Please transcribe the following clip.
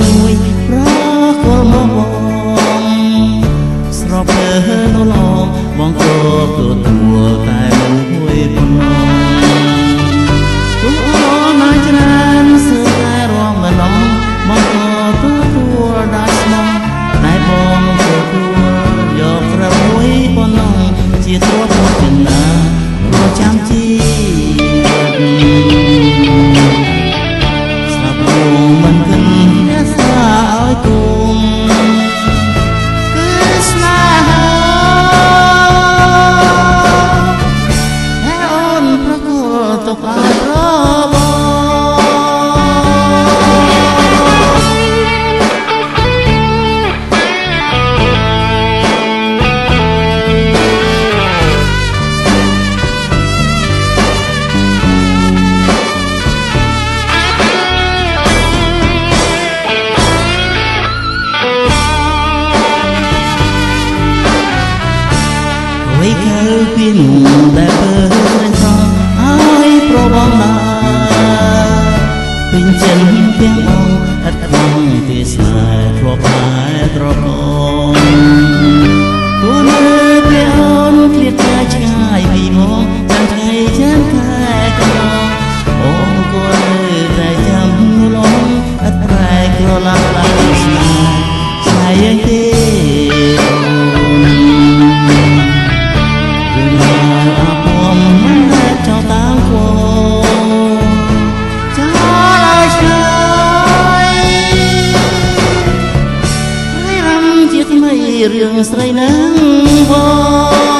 មួយប្រគល់មកបងស្រប់ទៅនៅឡងបងក៏ទទួលតែមួយប៉ុណ្ណោះអូណាស់ច្រើនសើតែរងម្ដងបងក៏ទទួលដាច់ស្មងតែបងទទួលយកក្របមួយប៉ុណ្ណោះជាទ្រព្យមកពីណាប្រចាំជីស្រាប់បងមិនគិតអ្នកស្អាឲ្យគុំគឺស្នេហាហើយអូនប្រកបទុកឲ្យរបងគឺពីនោះដែលពើមិនសងឲ្យប្របងណាពេញចិត្តទាំងបងអត់ខ្វងទេស្នេហ៍ធ្លាប់តែត្រកងគួរនៅពេលអូនឃ្លាតតែឆ្ងាយពីមកចាំថ្ងៃចាំខែកន្លងអូនគួរនៅតែចាំលងអត់ប្រែក្រឡាប់ឡើងស្នេហ៍ឆ្ងាយយ៉ាងទេរឿងស្រីនឹងបង